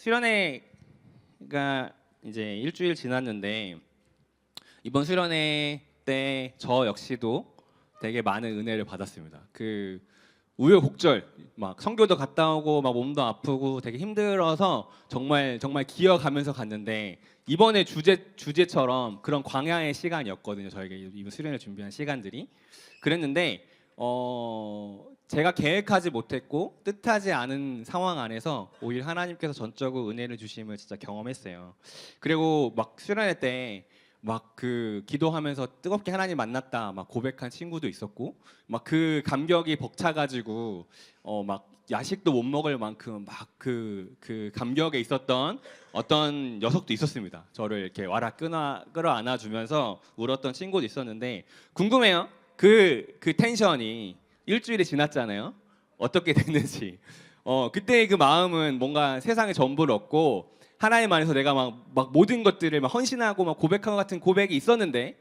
수련회가 이제 일주일 지났는데 이번 수련회 때 저 역시도 되게 많은 은혜를 받았습니다. 그 우여곡절 막 선교도 갔다 오고 막 몸도 아프고 되게 힘들어서 정말 기어가면서 갔는데 이번에 주제처럼 그런 광야의 시간이었거든요. 저에게 이번 수련회 준비한 시간들이 그랬는데 제가 계획하지 못했고 뜻하지 않은 상황 안에서 오히려 하나님께서 전적으로 은혜를 주심을 진짜 경험했어요. 그리고 막 수련회 때 막 그 기도하면서 뜨겁게 하나님 만났다 막 고백한 친구도 있었고 막 그 감격이 벅차가지고 막 야식도 못 먹을 만큼 막 그 감격에 있었던 어떤 녀석도 있었습니다. 저를 이렇게 와라 끌어안아 주면서 울었던 친구도 있었는데 궁금해요. 그 텐션이 일주일이 지났잖아요. 어떻게 됐는지. 그때의 그 마음은 뭔가 세상의 전부를 얻고 하나님 안에서 내가 막 모든 것들을 막 헌신하고 막 고백한 것 같은 고백이 있었는데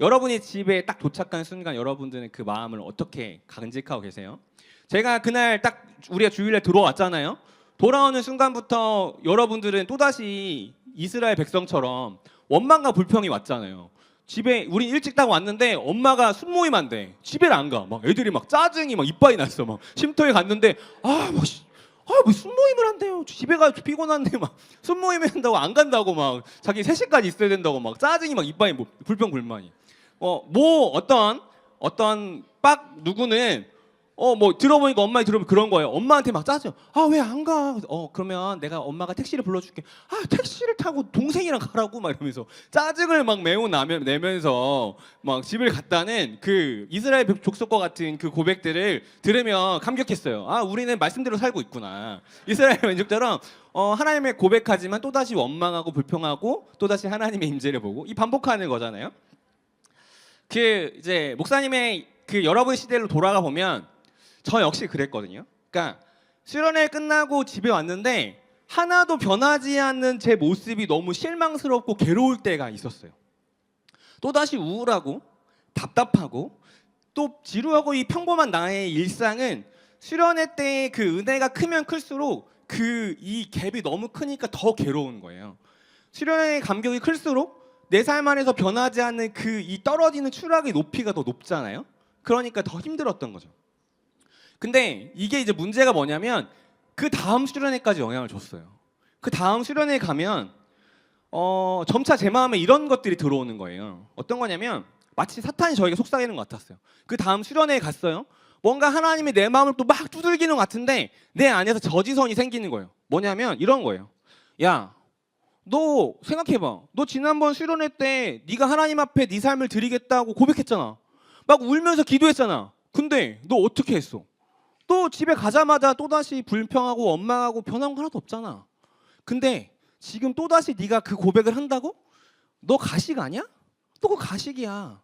여러분이 집에 딱 도착한 순간 여러분들은 그 마음을 어떻게 간직하고 계세요? 제가 그날 딱 우리가 주일에 들어왔잖아요. 돌아오는 순간부터 여러분들은 또다시 이스라엘 백성처럼 원망과 불평이 왔잖아요. 집에 우리 일찍 딱 왔는데 엄마가 순모임 한대. 집에를 안 가. 막 애들이 막 짜증이 막 이빨이 났어. 막 쉼터에 갔는데 뭐 순모임을 한대요. 집에 가 피곤한데 막 순모임 한다고 안 간다고 막 자기 3시까지 있어야 된다고 막 짜증이 막 이빨이 뭐 불평 불만이. 뭐 어떤 빡 누구는 뭐 들어보니까 엄마이 들어보면 그런 거예요. 엄마한테 막 짜증. 왜 안 가? 그러면 내가 엄마가 택시를 불러줄게. 택시를 타고 동생이랑 가라고 막 이러면서 짜증을 막 내면서 막 집을 갔다는 그 이스라엘 족속과 같은 그 고백들을 들으면 감격했어요. 우리는 말씀대로 살고 있구나. 이스라엘 민족처럼 하나님의 고백하지만 또다시 원망하고 불평하고 또다시 하나님의 임재를 보고 이 반복하는 거잖아요. 그 이제 목사님의 그 여러분 시대로 돌아가 보면 저 역시 그랬거든요. 그러니까 수련회 끝나고 집에 왔는데 하나도 변하지 않는 제 모습이 너무 실망스럽고 괴로울 때가 있었어요. 또다시 우울하고 답답하고 또 지루하고 이 평범한 나의 일상은 수련회 때의 그 은혜가 크면 클수록 이 갭이 너무 크니까 더 괴로운 거예요. 수련회의 감격이 클수록 내 삶 안에서 변하지 않는 이 떨어지는 추락의 높이가 더 높잖아요. 그러니까 더 힘들었던 거죠. 근데 이게 이제 문제가 뭐냐면 그 다음 수련회까지 영향을 줬어요. 그 다음 수련회에 가면 점차 제 마음에 이런 것들이 들어오는 거예요. 어떤 거냐면 마치 사탄이 저에게 속삭이는 것 같았어요. 그 다음 수련회에 갔어요. 뭔가 하나님이 내 마음을 또 막 두들기는 것 같은데 내 안에서 저지선이 생기는 거예요. 뭐냐면 이런 거예요. 야, 너 생각해봐. 너 지난번 수련회 때 네가 하나님 앞에 네 삶을 드리겠다고 고백했잖아. 막 울면서 기도했잖아. 근데 너 어떻게 했어? 또 집에 가자마자 또다시 불평하고 원망하고 변한 거 하나도 없잖아. 근데 지금 또다시 네가 그 고백을 한다고? 너 가식 아니야? 너 그거 가식이야.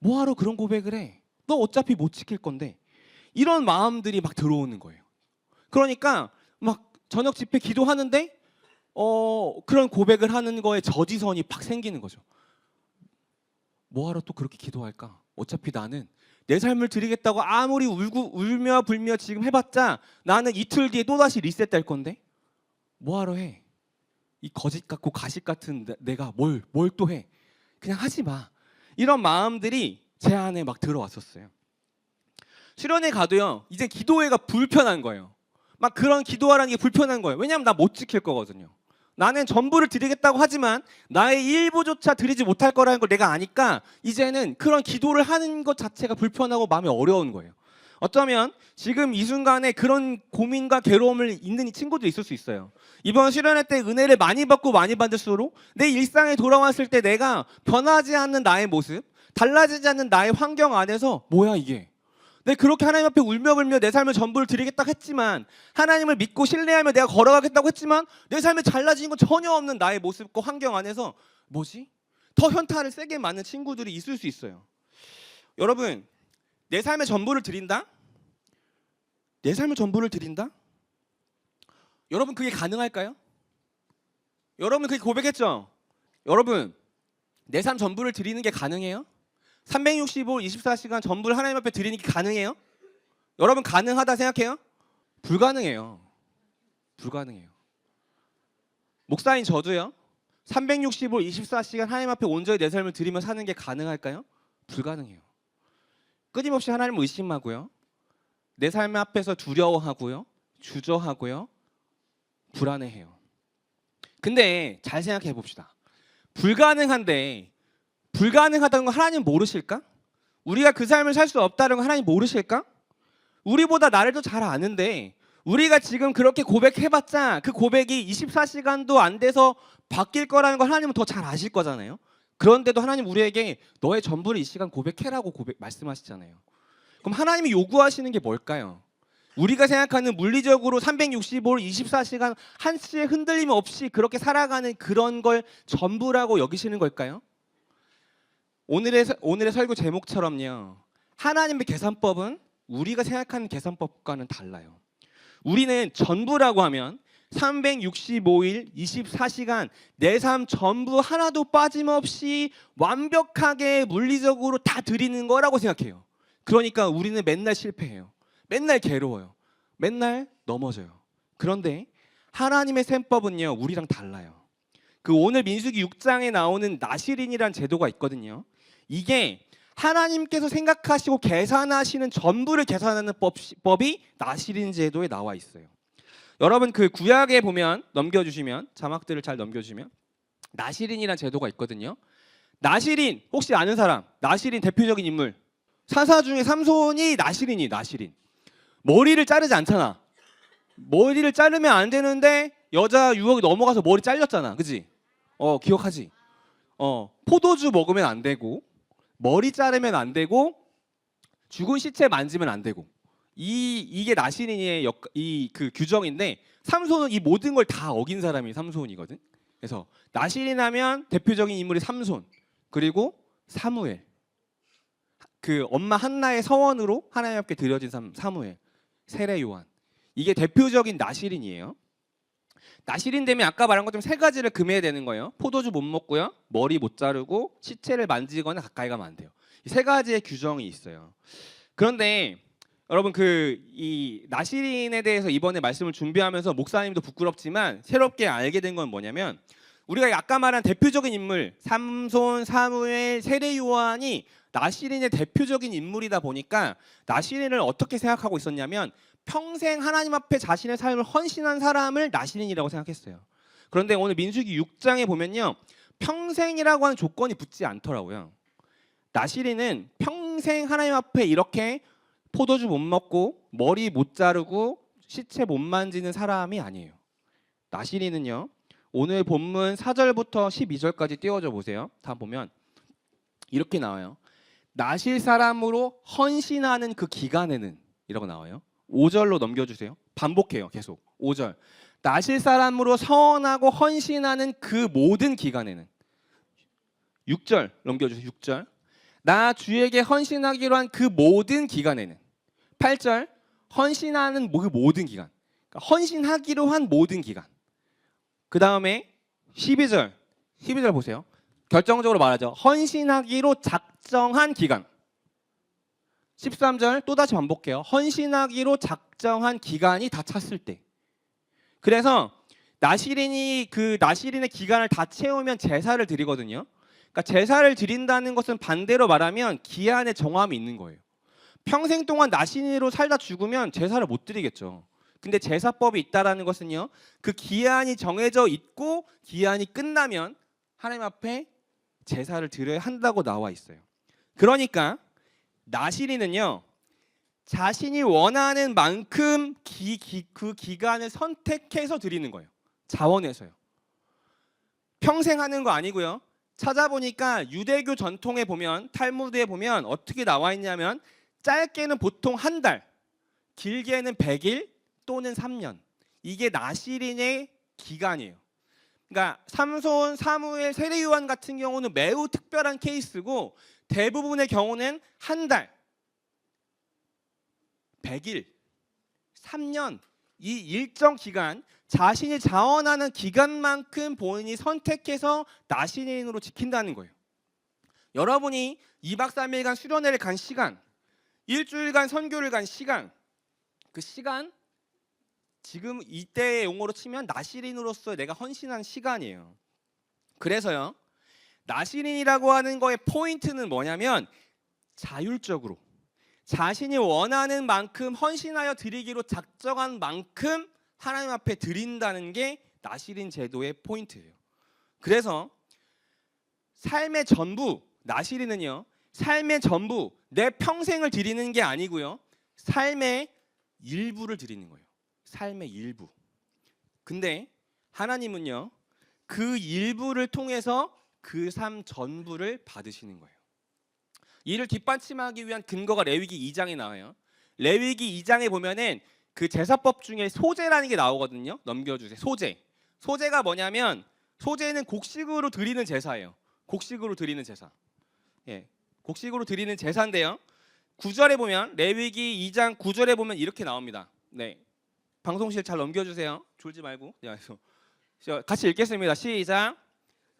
뭐하러 그런 고백을 해? 너 어차피 못 지킬 건데. 이런 마음들이 막 들어오는 거예요. 그러니까 막 저녁 집회 기도하는데 그런 고백을 하는 거에 저지선이 팍 생기는 거죠. 뭐하러 또 그렇게 기도할까? 어차피 나는 내 삶을 드리겠다고 아무리 울며 불며 지금 해봤자 나는 이틀 뒤에 또다시 리셋될 건데 뭐하러 해? 이 거짓 같고 가식 같은 내가 뭘 또 해? 그냥 하지 마. 이런 마음들이 제 안에 막 들어왔었어요. 수련회 가도요. 이제 기도회가 불편한 거예요. 막 그런 기도하라는 게 불편한 거예요. 왜냐하면 나 못 지킬 거거든요. 나는 전부를 드리겠다고 하지만 나의 일부조차 드리지 못할 거라는 걸 내가 아니까 이제는 그런 기도를 하는 것 자체가 불편하고 마음이 어려운 거예요. 어쩌면 지금 이 순간에 그런 고민과 괴로움을 있는 친구도 있을 수 있어요. 이번 수련회 때 은혜를 많이 받고 많이 받을수록 내 일상에 돌아왔을 때 내가 변하지 않는 나의 모습, 달라지지 않는 나의 환경 안에서 뭐야 이게? 내가 그렇게 하나님 앞에 울며불며 내 삶을 전부를 드리겠다고 했지만 하나님을 믿고 신뢰하며 내가 걸어가겠다고 했지만 내 삶에 달라진 건 전혀 없는 나의 모습과 환경 안에서 뭐지? 더 현타를 세게 맞는 친구들이 있을 수 있어요. 여러분, 내 삶의 전부를 드린다? 내 삶의 전부를 드린다? 여러분 그게 가능할까요? 여러분 그게 고백했죠? 여러분 내 삶 전부를 드리는 게 가능해요? 365, 24시간 전부를 하나님 앞에 드리는 게 가능해요? 여러분 가능하다 생각해요? 불가능해요. 불가능해요. 목사인 저도요. 365 24시간 하나님 앞에 온전히 내 삶을 드리며 사는 게 가능할까요? 불가능해요. 끊임없이 하나님을 의심하고요. 내 삶 앞에서 두려워하고요. 주저하고요. 불안해해요. 근데 잘 생각해 봅시다. 불가능한데 불가능하다는 거 하나님 모르실까? 우리가 그 삶을 살 수 없다는 거 하나님 모르실까? 우리보다 나를 더 잘 아는데 우리가 지금 그렇게 고백해봤자 그 고백이 24시간도 안 돼서 바뀔 거라는 걸 하나님은 더 잘 아실 거잖아요. 그런데도 하나님 우리에게 너의 전부를 이 시간 고백해라고 말씀하시잖아요. 그럼 하나님이 요구하시는 게 뭘까요? 우리가 생각하는 물리적으로 365일 24시간 한치의 흔들림 없이 그렇게 살아가는 그런 걸 전부라고 여기시는 걸까요? 오늘의 설교 제목처럼요. 하나님의 계산법은 우리가 생각하는 계산법과는 달라요. 우리는 전부라고 하면 365일 24시간 내 삶 전부 하나도 빠짐없이 완벽하게 물리적으로 다 드리는 거라고 생각해요. 그러니까 우리는 맨날 실패해요. 맨날 괴로워요. 맨날 넘어져요. 그런데 하나님의 셈법은요, 우리랑 달라요. 그 오늘 민수기 6장에 나오는 나실인이라는 제도가 있거든요. 이게 하나님께서 생각하시고 계산하시는 전부를 계산하는 법이 나실인 제도에 나와 있어요. 여러분 그 구약에 보면 넘겨주시면 자막들을 잘 넘겨주시면 나실인이라는 제도가 있거든요. 나실인 혹시 아는 사람? 나실인 대표적인 인물 사사 중에 삼손이 나실인이 나실인. 머리를 자르지 않잖아. 머리를 자르면 안 되는데 여자 유혹이 넘어가서 머리 잘렸잖아. 그지? 기억하지? 포도주 먹으면 안 되고 머리 자르면 안 되고 죽은 시체 만지면 안 되고 이게 나실인의 그 규정인데 삼손은 이 모든 걸 다 어긴 사람이 삼손이거든. 그래서 나실인 하면 대표적인 인물이 삼손 그리고 사무엘 그 엄마 한나의 서원으로 하나님 앞에 드려진 사무엘 세례 요한 이게 대표적인 나실인이에요. 나실인 되면 아까 말한 것처럼 세 가지를 금해야 되는 거예요. 포도주 못 먹고요. 머리 못 자르고 시체를 만지거나 가까이 가면 안 돼요. 이 세 가지의 규정이 있어요. 그런데 여러분 이 나실인에 대해서 이번에 말씀을 준비하면서 목사님도 부끄럽지만 새롭게 알게 된 건 뭐냐면 우리가 아까 말한 대표적인 인물 삼손, 사무엘, 세례 요한이 나실인의 대표적인 인물이다 보니까 나실인을 어떻게 생각하고 있었냐면 평생 하나님 앞에 자신의 삶을 헌신한 사람을 나실인이라고 생각했어요. 그런데 오늘 민수기 6장에 보면요. 평생이라고 하는 조건이 붙지 않더라고요. 나실인은 평생 하나님 앞에 이렇게 포도주 못 먹고 머리 못 자르고 시체 못 만지는 사람이 아니에요. 나실인은요. 오늘 본문 4절부터 12절까지 띄워줘 보세요. 다 보면 이렇게 나와요. 나실 사람으로 헌신하는 그 기간에는 이라고 나와요. 5절로 넘겨주세요. 반복해요. 계속 5절. 나실 사람으로 서원하고 헌신하는 그 모든 기간에는 6절 넘겨주세요. 6절. 나 주에게 헌신하기로 한 그 모든 기간에는 8절. 헌신하는 그 모든 기간. 그러니까 헌신하기로 한 모든 기간. 그 다음에 12절 보세요. 결정적으로 말하죠. 헌신하기로 작정한 기간. 13절 또다시 반복해요. 헌신하기로 작정한 기간이 다 찼을 때. 그래서 나실인의 기간을 다 채우면 제사를 드리거든요. 그러니까 제사를 드린다는 것은 반대로 말하면 기한의 정함이 있는 거예요. 평생 동안 나실인으로 살다 죽으면 제사를 못 드리겠죠. 근데 제사법이 있다라는 것은요. 그 기한이 정해져 있고 기한이 끝나면 하나님 앞에 제사를 드려야 한다고 나와 있어요. 그러니까 나실인은요. 자신이 원하는 만큼 그 기간을 선택해서 드리는 거예요. 자원해서요. 평생 하는 거 아니고요. 찾아보니까 유대교 전통에 보면 탈무드에 보면 어떻게 나와 있냐면 짧게는 보통 한 달, 길게는 100일 또는 3년. 이게 나실인의 기간이에요. 그러니까 삼손, 사무엘, 세례 요한 같은 경우는 매우 특별한 케이스고 대부분의 경우는 한 달, 100일, 3년 이 일정 기간 자신이 자원하는 기간만큼 본인이 선택해서 나실인으로 지킨다는 거예요. 여러분이 2박 3일간 수련회를 간 시간, 일주일간 선교를 간 시간, 그 시간 지금 이때의 용어로 치면 나시린으로서 내가 헌신한 시간이에요. 그래서요, 나시린이라고 하는 거의 포인트는 뭐냐면 자율적으로 자신이 원하는 만큼 헌신하여 드리기로 작정한 만큼 하나님 앞에 드린다는 게 나시린 제도의 포인트예요. 그래서 삶의 전부, 나시린은요, 삶의 전부, 내 평생을 드리는 게 아니고요, 삶의 일부를 드리는 거예요. 삶의 일부. 근데 하나님은요, 그 일부를 통해서 그 삶 전부를 받으시는 거예요. 이를 뒷받침하기 위한 근거가 레위기 2장에 나와요. 레위기 2장에 보면은 그 제사법 중에 소제라는 게 나오거든요. 넘겨주세요. 소제. 소제가 뭐냐면 소제는 곡식으로 드리는 제사예요. 곡식으로 드리는 제사. 예, 곡식으로 드리는 제사인데요. 9절에 보면 레위기 2장 9절에 보면 이렇게 나옵니다. 네, 방송실 잘 넘겨주세요. 졸지 말고. 같이 읽겠습니다. 시작.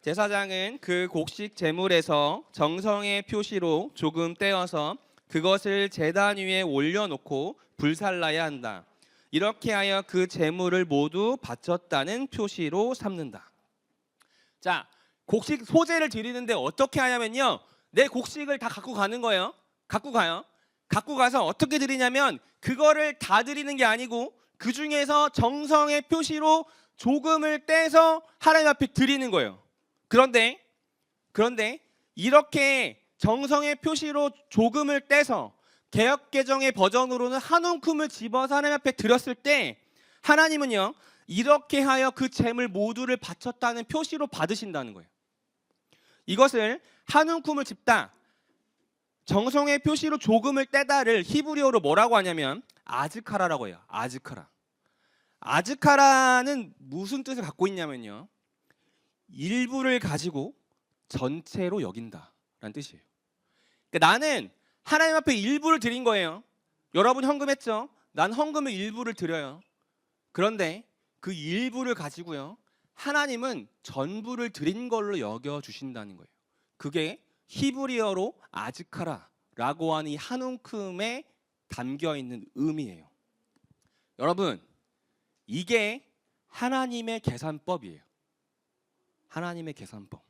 제사장은 그 곡식 제물에서 정성의 표시로 조금 떼어서 그것을 제단 위에 올려놓고 불살라야 한다. 이렇게 하여 그 제물을 모두 바쳤다는 표시로 삼는다. 자, 곡식 소제를 드리는데 어떻게 하냐면요, 내 곡식을 다 갖고 가는 거예요. 갖고 가요. 갖고 가서 어떻게 드리냐면 그거를 다 드리는 게 아니고 그 중에서 정성의 표시로 조금을 떼서 하나님 앞에 드리는 거예요. 그런데 이렇게 정성의 표시로 조금을 떼서 개역개정의 버전으로는 한 움큼을 집어서 하나님 앞에 드렸을 때 하나님은요, 이렇게 하여 그 재물 모두를 바쳤다는 표시로 받으신다는 거예요. 이것을 한 움큼을 집다, 정성의 표시로 조금을 떼다를 히브리어로 뭐라고 하냐면 아즈카라라고 해요. 아즈카라. 아즈카라는 무슨 뜻을 갖고 있냐면요, 일부를 가지고 전체로 여긴다라는 뜻이에요. 그러니까 나는 하나님 앞에 일부를 드린 거예요. 여러분 헌금했죠? 난 헌금의 일부를 드려요. 그런데 그 일부를 가지고요, 하나님은 전부를 드린 걸로 여겨주신다는 거예요. 그게 히브리어로 아즈카라라고 하는 이 한 움큼에 담겨있는 의미예요. 여러분, 이게 하나님의 계산법이에요. 하나님의 계산법.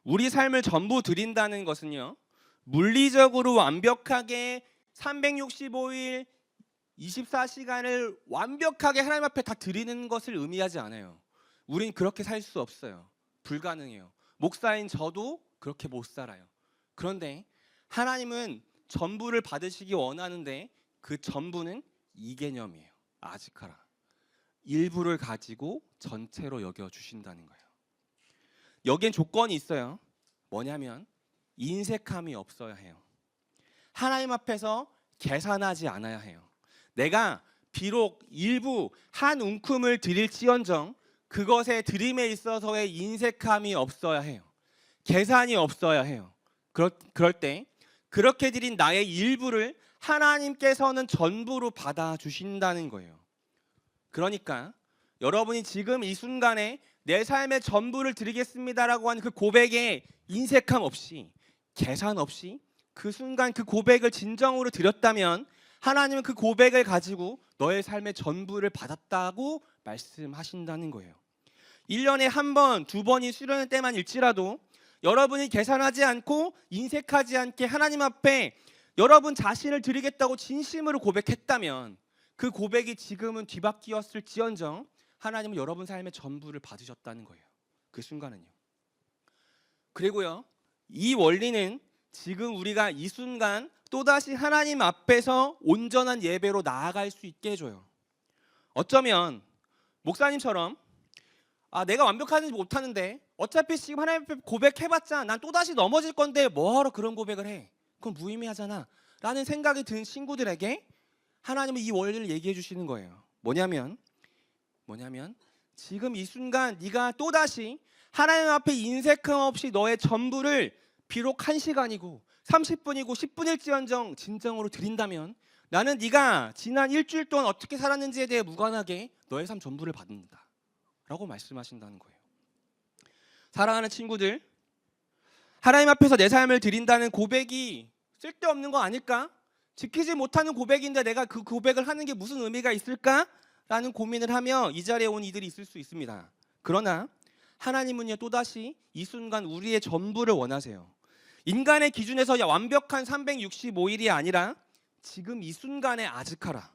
우리 삶을 전부 드린다는 것은요, 물리적으로 완벽하게 365일 24시간을 완벽하게 하나님 앞에 다 드리는 것을 의미하지 않아요. 우린 그렇게 살 수 없어요. 불가능해요. 목사인 저도 그렇게 못 살아요. 그런데 하나님은 전부를 받으시기 원하는데 그 전부는 이 개념이에요. 아즈카라. 일부를 가지고 전체로 여겨주신다는 거예요. 여기엔 조건이 있어요. 뭐냐면 인색함이 없어야 해요. 하나님 앞에서 계산하지 않아야 해요. 내가 비록 일부 한 움큼을 드릴지언정 그것의 드림에 있어서의 인색함이 없어야 해요. 계산이 없어야 해요. 그럴 때 그렇게 드린 나의 일부를 하나님께서는 전부로 받아주신다는 거예요. 그러니까 여러분이 지금 이 순간에 내 삶의 전부를 드리겠습니다라고 하는 그 고백에 인색함 없이, 계산 없이 그 순간 그 고백을 진정으로 드렸다면 하나님은 그 고백을 가지고 너의 삶의 전부를 받았다고 말씀하신다는 거예요. 1년에 한 번, 두 번이 수련회 때만 일지라도 여러분이 계산하지 않고 인색하지 않게 하나님 앞에 여러분 자신을 드리겠다고 진심으로 고백했다면 그 고백이 지금은 뒤바뀌었을지언정 하나님은 여러분 삶의 전부를 받으셨다는 거예요. 그 순간은요. 그리고요, 이 원리는 지금 우리가 이 순간 또다시 하나님 앞에서 온전한 예배로 나아갈 수 있게 해줘요. 어쩌면 목사님처럼 내가 완벽하지 못하는데 어차피 지금 하나님 앞에 고백해봤자 난 또다시 넘어질 건데 뭐하러 그런 고백을 해? 그건 무의미하잖아 라는 생각이 든 친구들에게 하나님은 이 원리를 얘기해 주시는 거예요. 뭐냐면 지금 이 순간 네가 또다시 하나님 앞에 인색함 없이 너의 전부를 비록 1시간이고 30분이고 10분일지언정 진정으로 드린다면 나는 네가 지난 일주일 동안 어떻게 살았는지에 대해 무관하게 너의 삶 전부를 받는다 라고 말씀하신다는 거예요. 사랑하는 친구들, 하나님 앞에서 내 삶을 드린다는 고백이 쓸데없는 거 아닐까? 지키지 못하는 고백인데 내가 그 고백을 하는 게 무슨 의미가 있을까? 라는 고민을 하며 이 자리에 온 이들이 있을 수 있습니다. 그러나 하나님은요, 또다시 이 순간 우리의 전부를 원하세요. 인간의 기준에서 완벽한 365일이 아니라 지금 이 순간에 아득하라.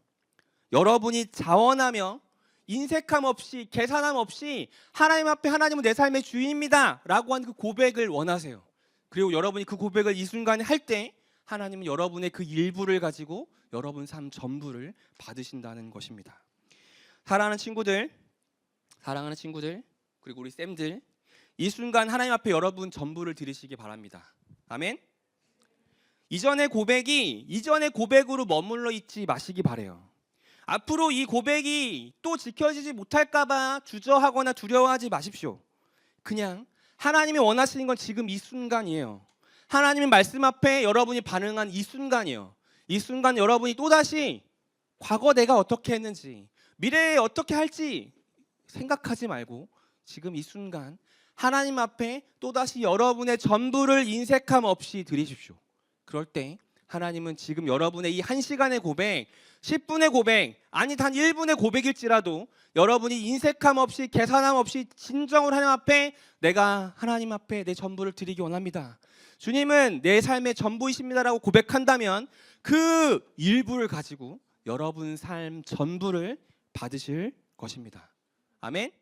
여러분이 자원하며 인색함 없이 계산함 없이 하나님 앞에 하나님은 내 삶의 주인입니다 라고 하는 그 고백을 원하세요. 그리고 여러분이 그 고백을 이 순간에 할 때 하나님은 여러분의 그 일부를 가지고 여러분 삶 전부를 받으신다는 것입니다. 사랑하는 친구들, 그리고 우리 쌤들, 이 순간 하나님 앞에 여러분 전부를 드리시기 바랍니다. 아멘. 이전의 고백으로 머물러 있지 마시기 바래요. 앞으로 이 고백이 또 지켜지지 못할까봐 주저하거나 두려워하지 마십시오. 그냥 하나님이 원하시는 건 지금 이 순간이에요. 하나님의 말씀 앞에 여러분이 반응한 이 순간이에요. 이 순간 여러분이 또다시 과거 내가 어떻게 했는지, 미래에 어떻게 할지 생각하지 말고 지금 이 순간 하나님 앞에 또다시 여러분의 전부를 인색함 없이 드리십시오. 그럴 때 하나님은 지금 여러분의 이 1시간의 고백, 10분의 고백, 아니 단 1분의 고백일지라도 여러분이 인색함 없이 계산함 없이 진정으로 하나님 앞에 내 전부를 드리기 원합니다. 주님은 내 삶의 전부이십니다라고 고백한다면 그 일부를 가지고 여러분 삶 전부를 받으실 것입니다. 아멘.